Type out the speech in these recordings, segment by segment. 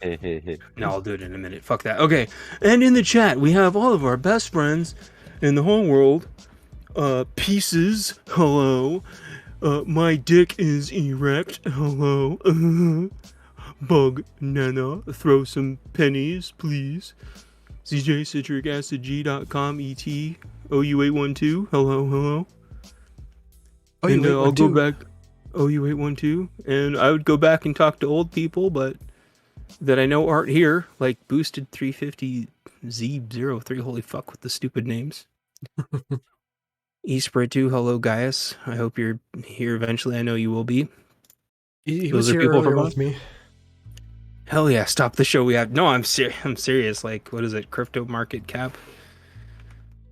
Hey, hey, hey. No, I'll do it in a minute. Fuck that. Okay. And in the chat, we have all of our best friends in the whole world. Pieces. Hello. My dick is erect. Hello. Bug Nana. Throw some pennies, please. CJCitricAcidG.com ET OU812. Hello, hello. Oh, And you I'll go back. OU812. And I would go back and talk to old people, but that I know aren't here, like Boosted 350 Z03. Holy fuck with the stupid names. Espread 2, hello Gaius. I hope you're here eventually. I know you will be. He Those was are here people earlier from with me. Hell yeah, stop the show we have. No, I'm serious. Like, what is it? Crypto market cap?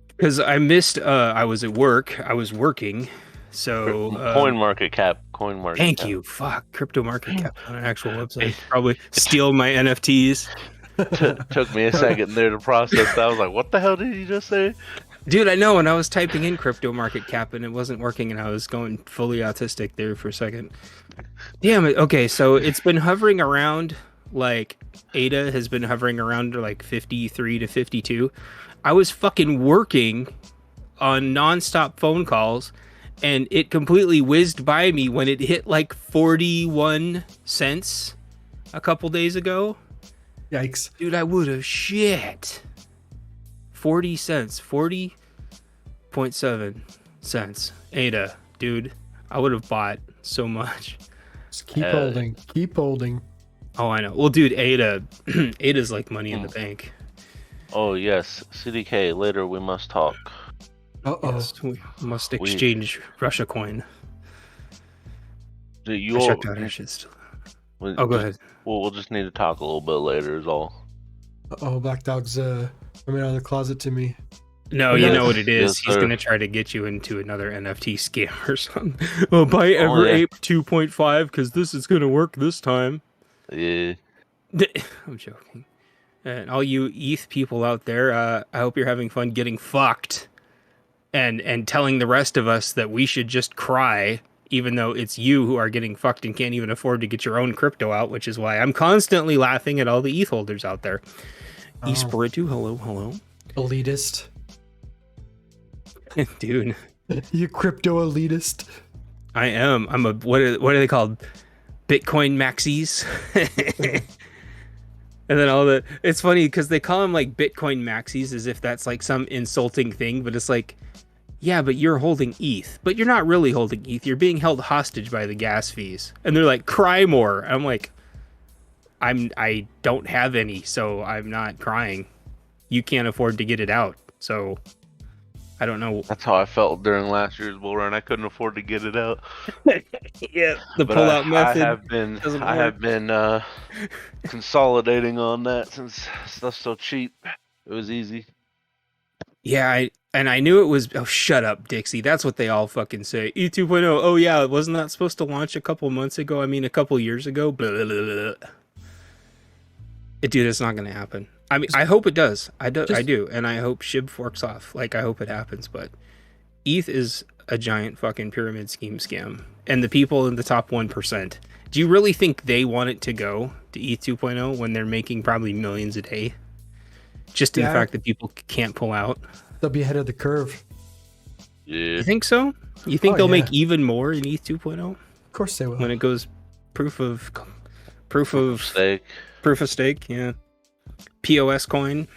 Because I missed I was at work. I was working. So Coin market cap. Coin market thank cap. you. Fuck. Crypto market cap on an actual website. Probably steal my NFTs. Took me a second there to process that. I was like, what the hell did you just say? Dude, I know, and I was typing in crypto market cap and it wasn't working, and I was going fully autistic there for a second. Damn it. Okay, so it's been hovering around, like, ADA has been hovering around like 53 to 52. I was fucking working on nonstop phone calls, and it completely whizzed by me when it hit like 41 cents a couple days ago. Yikes. Dude, I would have shit. 40 cents. 40.7 cents. ADA, dude. I would have bought so much. Just keep holding. Keep holding. Oh, I know. Well, dude, ADA. ADA's like money in the bank. Oh, yes. CDK, later we must talk. Uh-oh. Yes, we must exchange Russia coin. Do I you checked out our shit still. Oh, go ahead. We'll just need to talk a little bit later is all. Uh-oh, Black Dog's coming out of the closet to me. No, Yes. you know what it is. Yes, He's sir. going to try to get you into another NFT scam or something. Oh, buy EverApe 2.5 because this is going to work this time. Yeah. I'm joking. And all you ETH people out there, I hope you're having fun getting fucked and telling the rest of us that we should just cry, even though it's you who are getting fucked and can't even afford to get your own crypto out, which is why I'm constantly laughing at all the ETH holders out there. Oh. Espiritu, hello. Elitist. Dude. You crypto elitist. I am. I'm a, what are they called? Bitcoin maxis. And then all the, it's funny because they call them like Bitcoin maxis as if that's like some insulting thing, but it's like, yeah, but you're holding ETH, but you're not really holding ETH. You're being held hostage by the gas fees. And they're like, cry more. I'm like, I don't have any, so I'm not crying. You can't afford to get it out. So I don't know. That's how I felt during last year's bull run. I couldn't afford to get it out. Yeah, the pullout method. I have been consolidating on that since stuff's so cheap. It was easy. Yeah, I knew it was. Oh, shut up, Dixie. That's what they all fucking say. E2.0. Oh yeah, wasn't that supposed to launch a couple months ago? I mean, a couple years ago. Blah, blah, blah, blah. Dude, it's not gonna happen. I mean, I hope it does. I do, and I hope SHIB forks off. Like, I hope it happens. But ETH is a giant fucking pyramid scheme scam, and the people in the top 1%. Do you really think they want it to go to ETH 2.0 when they're making probably millions a day? Just in the fact that people can't pull out. They'll be ahead of the curve. Yeah. You think so? You think they'll make even more in ETH 2.0? Of course they will. When it goes proof of stake, yeah. POS coin,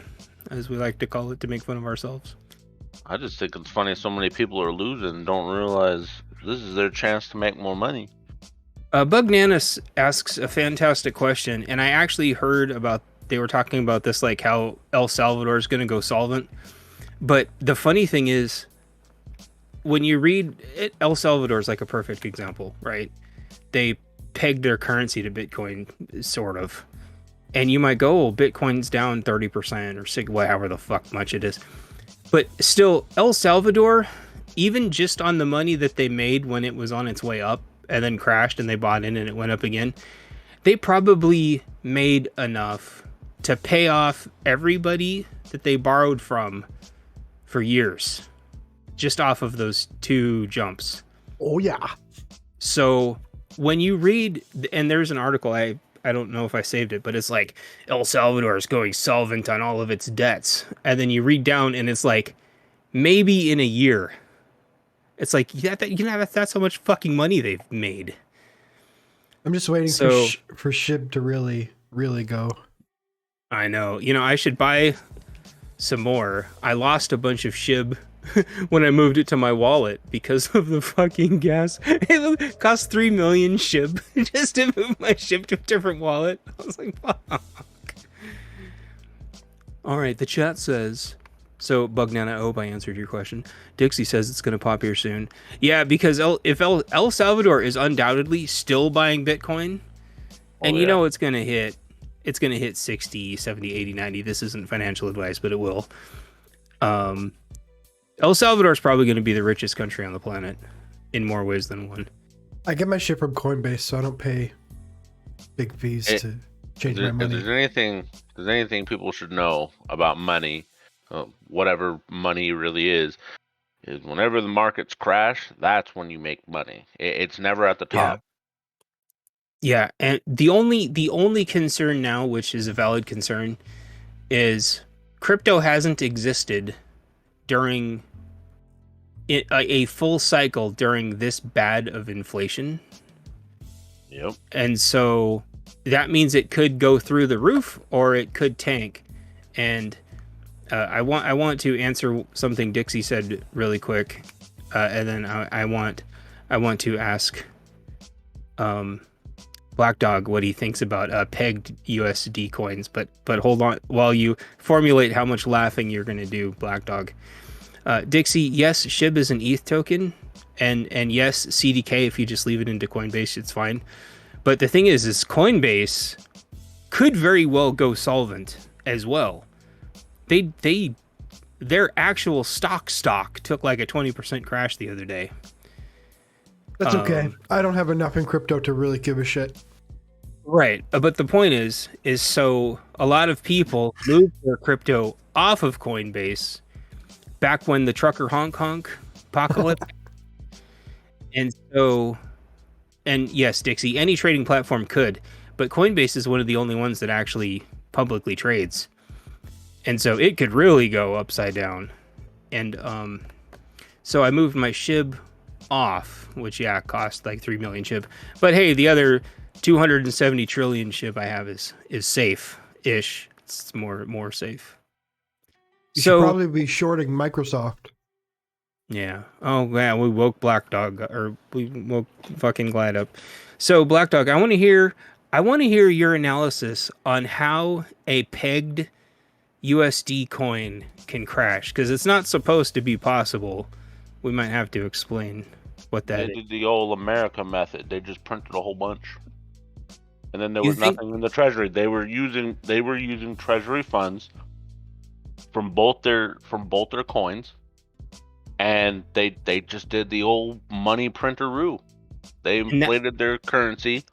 as we like to call it to make fun of ourselves. I just think it's funny so many people are losing and don't realize this is their chance to make more money. Bugnanis asks a fantastic question, and I actually heard about, they were talking about this, like how El Salvador is going to go solvent. But the funny thing is, when you read it, El Salvador is like a perfect example, right? They pegged their currency to Bitcoin, sort of. And you might go, oh, Bitcoin's down 30% or 6, whatever the fuck much it is. But still, El Salvador, even just on the money that they made when it was on its way up and then crashed and they bought in and it went up again, they probably made enough to pay off everybody that they borrowed from for years, just off of those 2 jumps. Oh, yeah. So when you read, and there's an article, I I don't know if I saved it, but it's like El Salvador is going solvent on all of its debts. And then you read down and it's like maybe in a year. It's like that's how much fucking money they've made. I'm just waiting So for SHIB to really go. I know. I should buy some more. I lost a bunch of SHIB when I moved it to my wallet because of the fucking gas. It cost 3 million SHIB just to move my SHIB to a different wallet. I was like, fuck. All right, the chat says, so Bugnana, I hope I answered your question. Dixie says it's going to pop here soon. Yeah, because if El Salvador is undoubtedly still buying Bitcoin, and you know it's going to hit 60, 70, 80, 90. This isn't financial advice, but it will. El Salvador is probably going to be the richest country on the planet in more ways than one. I get my shit from Coinbase, so I don't pay big fees to change my money. If there's anything people should know about money, whatever money really is whenever the markets crash, that's when you make money. It's never at the top. Yeah, and the only concern now, which is a valid concern, is crypto hasn't existed during a full cycle during this bad of inflation. Yep. And so that means it could go through the roof or it could tank. And I want to answer something Dixie said really quick, and then I want to ask Black Dog what he thinks about pegged USD coins. But hold on while you formulate how much laughing you're going to do, Black Dog. Dixie, yes, SHIB is an ETH token, and yes, CDK, if you just leave it into Coinbase, it's fine. But the thing is Coinbase could very well go solvent as well. Their actual stock took like a 20% crash the other day. That's okay. I don't have enough in crypto to really give a shit. Right. But the point is so a lot of people moved their crypto off of Coinbase back when the trucker honk apocalypse. And yes, Dixie, any trading platform could, but Coinbase is one of the only ones that actually publicly trades. And so it could really go upside down. And so I moved my SHIB off, which cost like 3 million SHIB. But hey, the other 270 trillion SHIB I have is safe-ish. It's more safe. You should probably be shorting Microsoft. Yeah. Oh, yeah, we woke Black Dog, or we woke fucking Glad up. So, Black Dog, I want to hear your analysis on how a pegged USD coin can crash, because it's not supposed to be possible. We might have to explain what that is. They did the old America method. They just printed a whole bunch, and then there was nothing in the treasury. They were using treasury funds from both their coins, and they just did the old money printer-oo. They inflated their currency,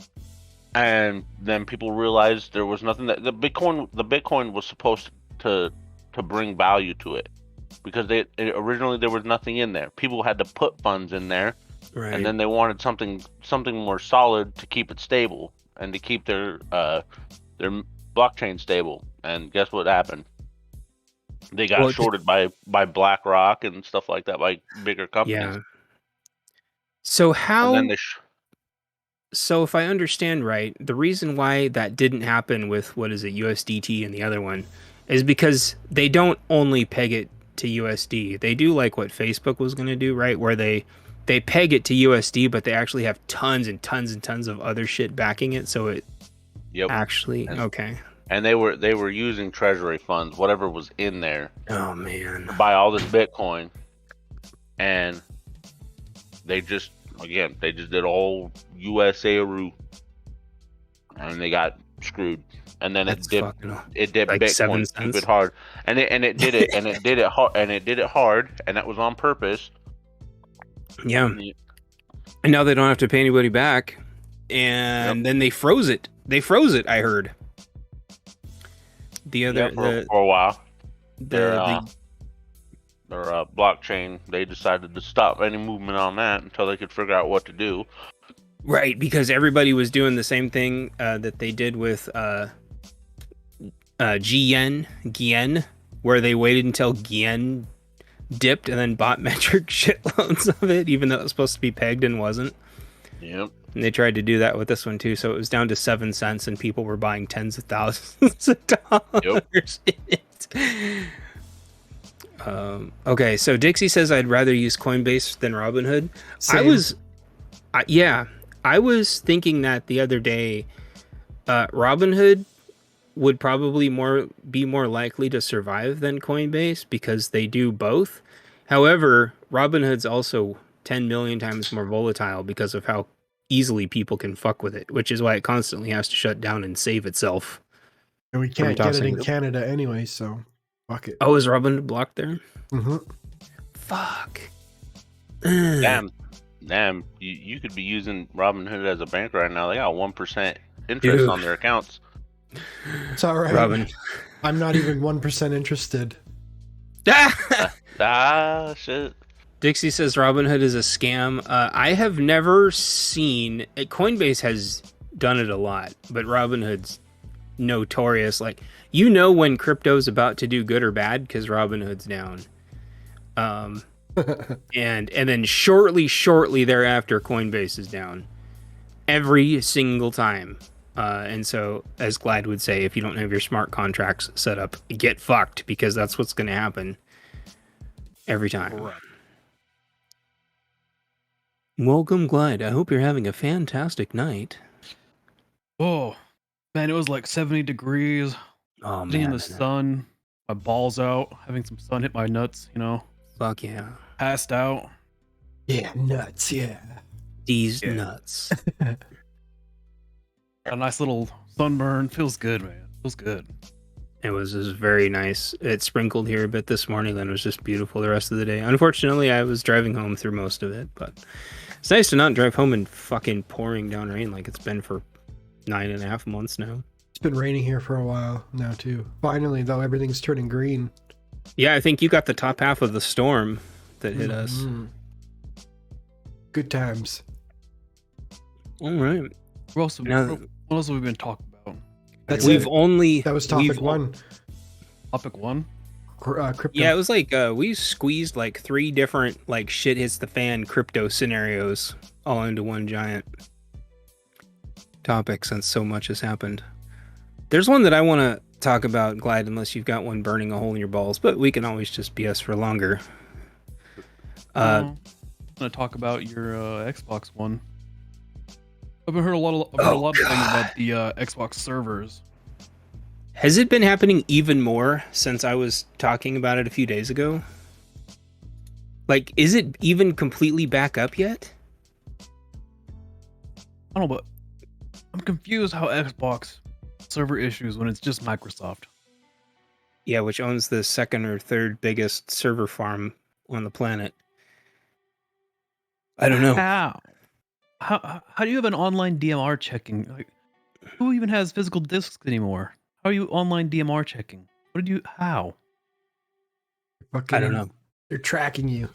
and then people realized there was nothing that the Bitcoin was supposed to bring value to it, because originally there was nothing in there. People had to put funds in there, right. And then they wanted something more solid to keep it stable and to keep their blockchain stable. And guess what happened? They got shorted by BlackRock and stuff like that, by bigger companies. Yeah. So so if I understand right, the reason why that didn't happen with USDT and the other one is because they don't only peg it to USD. They do like what Facebook was going to do, right? Where they peg it to USD, but they actually have tons and tons and tons of other shit backing it. So it actually, okay. And they were using treasury funds, whatever was in there. Oh man. To buy all this Bitcoin, and they just did all USA-roo, and they got screwed. And then it did like Bitcoin stupid hard, and it did it hard, and that was on purpose. Yeah. And now they don't have to pay anybody back, and then they froze it. I heard. For a while, their blockchain, they decided to stop any movement on that until they could figure out what to do. Right, because everybody was doing the same thing that they did with Gien, where they waited until Gien dipped and then bought metric shitloads of it, even though it was supposed to be pegged and wasn't. Yep. And they tried to do that with this one too, so it was down to 7 cents, and people were buying tens of thousands of dollars. Yep. Okay, so Dixie says I'd rather use Coinbase than Robinhood. Same. I was thinking that the other day. Robinhood would probably be more likely to survive than Coinbase because they do both. However, Robinhood's also 10 million times more volatile because of how easily people can fuck with it, which is why it constantly has to shut down and save itself. And we can't get it in Canada anyway, so fuck it. Oh, is Robinhood blocked there? Mm-hmm. Fuck. Damn. You could be using Robinhood as a bank right now. They got 1% interest on their accounts. It's all right. Robin. I'm not even 1% interested. Shit. Dixie says Robinhood is a scam. I have never seen Coinbase has done it a lot, but Robinhood's notorious. Like, you know when crypto's about to do good or bad because Robinhood's down. And then shortly thereafter, Coinbase is down every single time. And so, as Glad would say, if you don't have your smart contracts set up, get fucked, because that's what's going to happen every time. Right. Welcome, Glide. I hope you're having a fantastic night. Oh, man, it was like 70 degrees. Oh, sitting man. in the sun, my balls out, having some sun hit my nuts, you know. Fuck yeah. Passed out. Yeah, nuts, yeah. These nuts. A nice little sunburn. Feels good, man. Feels good. It was very nice. It sprinkled here a bit this morning, then it was just beautiful the rest of the day. Unfortunately, I was driving home through most of it, but it's nice to not drive home in fucking pouring down rain like it's been for 9.5 months now. It's been raining here for a while now, too. Finally, though, everything's turning green. Yeah, I think you got the top half of the storm that hit us. Good times. All right. What else have we been talking about? That was topic one. Topic one? Crypto. Yeah, it was like we squeezed like 3 different like shit hits the fan crypto scenarios all into one giant topic since so much has happened. There's one that I want to talk about, Glide, unless you've got one burning a hole in your balls, but we can always just BS for longer. I'm going to talk about your Xbox One. I've heard a lot of things about the Xbox servers. Has it been happening even more since I was talking about it a few days ago? Like, is it even completely back up yet? I don't know, but I'm confused how Xbox server issues when it's just Microsoft. Yeah, which owns the second or third biggest server farm on the planet. I don't know. How do you have an online DMR checking? Like, who even has physical disks anymore? How are you online DMR checking? How? I don't know. They're tracking you.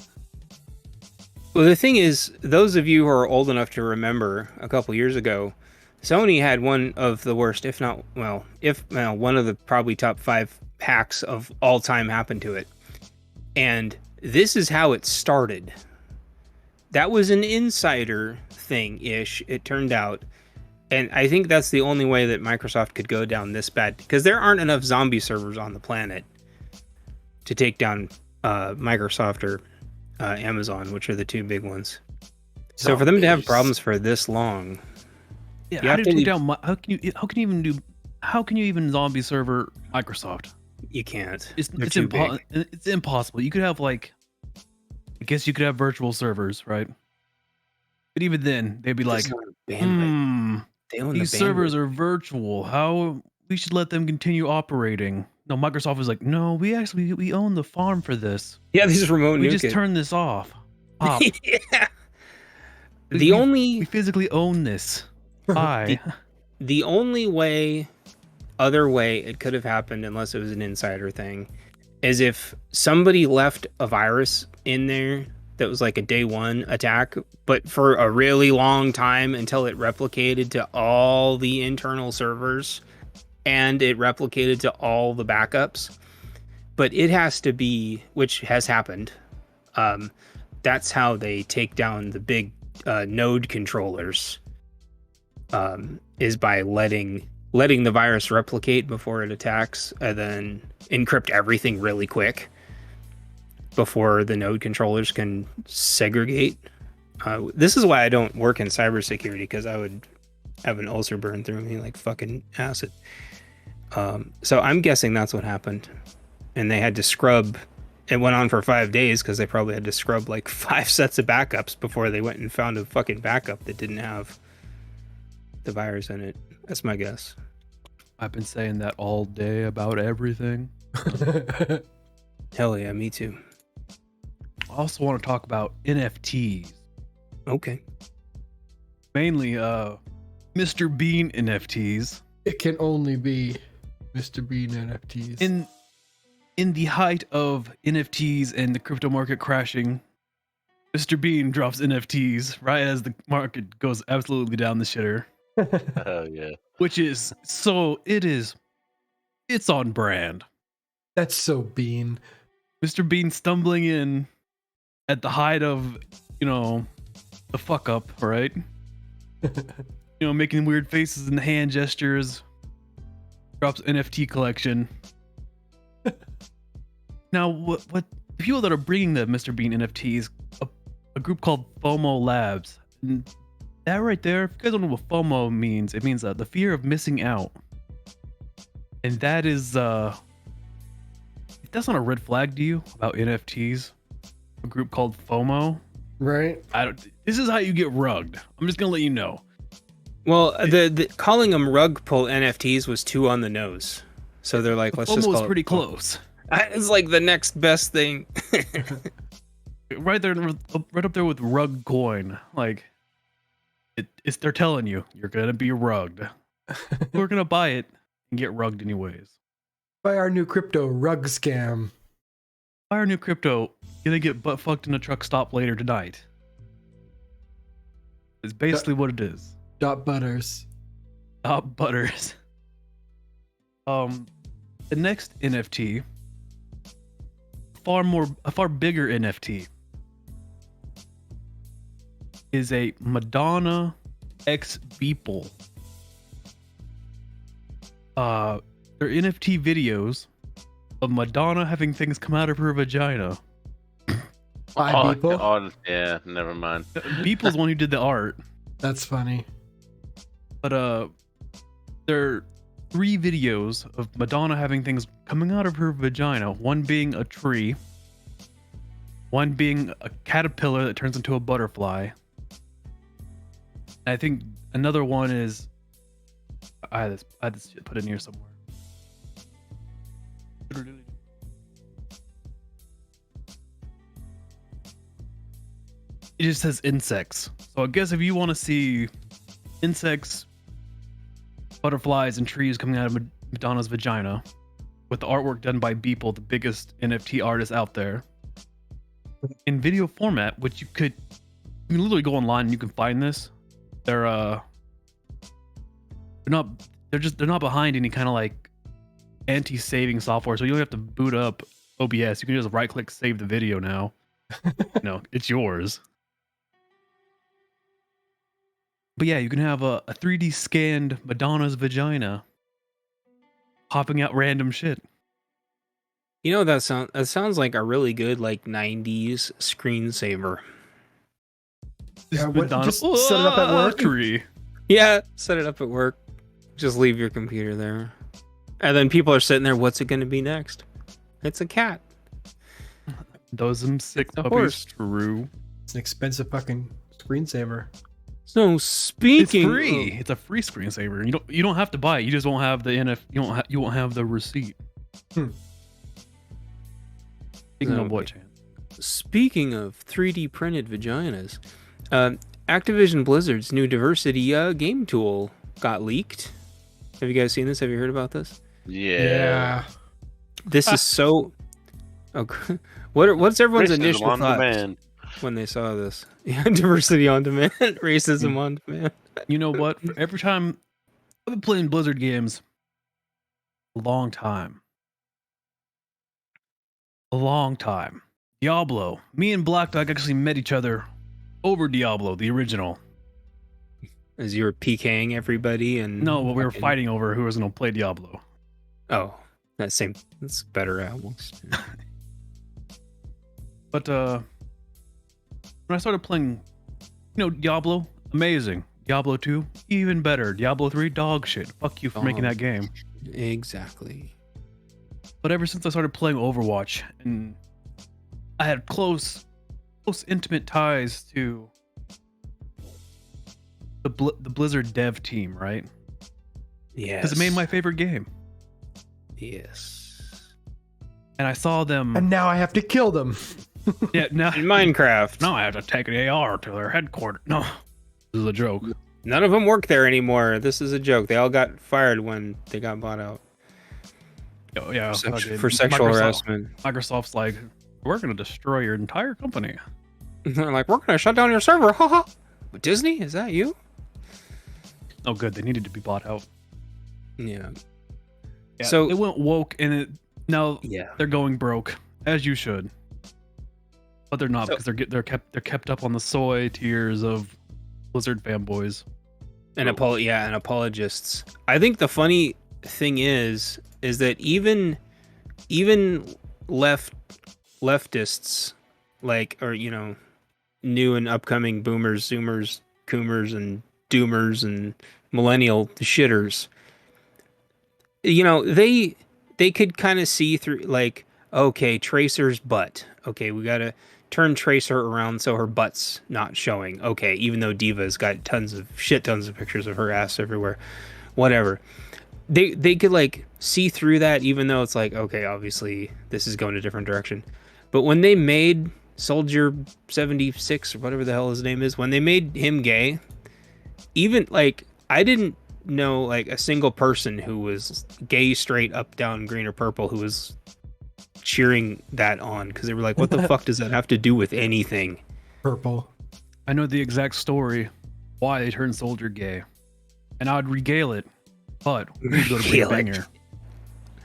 Well, the thing is, those of you who are old enough to remember a couple years ago, Sony had one of the worst, if not, one of the probably top 5 hacks of all time happen to it. And this is how it started. That was an insider thing-ish, it turned out. And I think that's the only way that Microsoft could go down this bad, because there aren't enough zombie servers on the planet to take down Microsoft or Amazon, which are the 2 big ones. So for them to have problems for this long, how can you even zombie server Microsoft? You can't. It's impossible. You could have I guess you could have virtual servers, right? But even then, they'd be like, these servers are virtual. How we should let them continue operating? No, Microsoft was like, no, we own the farm for this. Yeah, this is remote. We just turn this off. Yeah. We physically own this. The only other way it could have happened, unless it was an insider thing, is if somebody left a virus in there that was like a day one attack, but for a really long time until it replicated to all the internal servers and it replicated to all the backups. But it has to be, which has happened. That's how they take down the big node controllers. Is by letting the virus replicate before it attacks, and then encrypt everything really quick before the node controllers can segregate. This is why I don't work in cybersecurity, because I would have an ulcer burn through me like fucking acid. So I'm guessing that's what happened. And they had to scrub. It went on for 5 days because they probably had to scrub like 5 sets of backups before they went and found a fucking backup that didn't have the virus in it. That's my guess. I've been saying that all day about everything. Hell yeah, me too. I also want to talk about NFTs. Okay. Mainly Mr. Bean NFTs. It can only be Mr. Bean NFTs. In the height of NFTs and the crypto market crashing, Mr. Bean drops NFTs right as the market goes absolutely down the shitter. Oh yeah. Which is it's on brand. That's so Bean. Mr. Bean stumbling in at the height of, the fuck up, right? Making weird faces and hand gestures. Drops NFT collection. Now, what the people that are bringing the Mr. Bean NFTs, a group called FOMO Labs. And that right there, if you guys don't know what FOMO means, it means the fear of missing out. And that is, that's not a red flag to you about NFTs. A group called FOMO. Right. This is how you get rugged. I'm just gonna let you know. Well, the calling them rug pull NFTs was too on the nose. So they're like, let's just call it. Pretty close. It's like the next best thing. Right there, right up there with rug coin. Like, they're telling you, you're gonna be rugged. We're gonna buy it and get rugged anyways. Buy our new crypto rug scam. Buy our new crypto, you're gonna get butt fucked in a truck stop later tonight. It's basically what it is. Dot butters. Dot butters. The next NFT, a far bigger NFT, is a Madonna X Beeple. They're NFT videos of Madonna having things come out of her vagina. Yeah, never mind. Beeple's the one who did the art. That's funny. But there are 3 videos of Madonna having things coming out of her vagina. One being a tree. One being a caterpillar that turns into a butterfly. And I think another one is... I had this shit put in here somewhere. It just says insects. So I guess if you want to see insects, butterflies, and trees coming out of Madonna's vagina, with the artwork done by Beeple, the biggest NFT artist out there, in video format, which you can literally go online and you can find this. They're not behind any kind of like anti-saving software, so you don't have to boot up OBS. You can just right-click save the video now. It's yours. But yeah, you can have a 3D scanned Madonna's vagina popping out random shit. That sounds like a really good like 90s screensaver. Yeah, just set it up at work. Tree. Yeah, set it up at work. Just leave your computer there. And then people are sitting there, what's it going to be next? It's a cat. Those them sick a puppies. horse. True. It's an expensive fucking screensaver. So speaking, it's free. It's a free screensaver. You don't have to buy it. You just won't have the you won't have the receipt. Speaking of what, Chan? Speaking of 3D printed vaginas, Activision Blizzard's new diversity game tool got leaked. Have you guys seen this? Have you heard about this? Yeah. This is so. Oh, what's everyone's Racism initial on thoughts? demand. when they saw this. Yeah, diversity on demand, racism on demand. You know what? Every time I've been playing Blizzard games a long time. Diablo. Me and Black Dog actually met each other over Diablo, the original. As you were PKing everybody and no, well, we were fighting over who was going to play Diablo. Oh, that's better almost. But when I started playing, Diablo, amazing. Diablo 2, even better. Diablo 3, dog shit. Fuck you for making that game. Exactly. But ever since I started playing Overwatch, and I had close, intimate ties to the Blizzard dev team, right? Yeah. Because it made my favorite game. Yes. And I saw them. And now I have to kill them. Yeah, now in Minecraft. Now I have to take an AR to their headquarters. No, this is a joke. None of them work there anymore. This is a joke. They all got fired when they got bought out. Oh, yeah, for sexual harassment. Microsoft's like, we're going to destroy your entire company. They're like, we're going to shut down your server. Haha. But Disney, is that you? Oh, good. They needed to be bought out. Yeah. So it went woke, and now they're going broke, as you should. But they're not, because they're kept up on the soy tiers of Blizzard fanboys and apologists. I think the funny thing is that even leftists, like, or new and upcoming boomers, zoomers, coomers, and doomers, and millennial shitters, they could kind of see through, like, okay, Tracer's butt. Okay, we gotta turn Tracer around so her butt's not showing. Okay, even though Diva's got tons of pictures of her ass everywhere. Whatever. They could, like, see through that, even though it's like, okay, obviously this is going a different direction. But when they made Soldier 76 or whatever the hell his name is, when they made him gay, even, like, I didn't know, like, a single person who was gay, straight, up, down, green, or purple who was cheering that on, because they were like, what the fuck does that have to do with anything? Purple. I know the exact story why they turned Soldier gay, and I would regale it, but we need to go to break banger.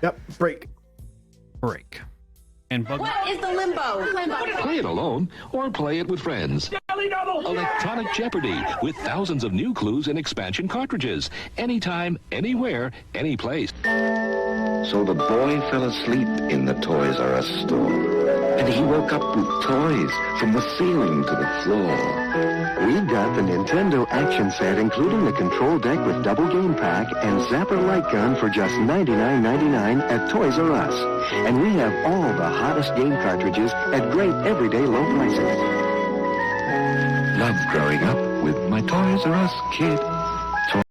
Yep, break. And what is the limbo? Play it alone or play it with friends. Electronic Jeopardy with thousands of new clues and expansion cartridges. Anytime, anywhere, any place. So the boy fell asleep in the Toys R Us store. And he woke up with toys from the ceiling to the floor. We've got the Nintendo action set, including the control deck with double game pack and Zapper light gun for just $99.99 at Toys R Us. And we have all the hottest game cartridges at great everyday low prices. Love growing up with my Toys R Us kid.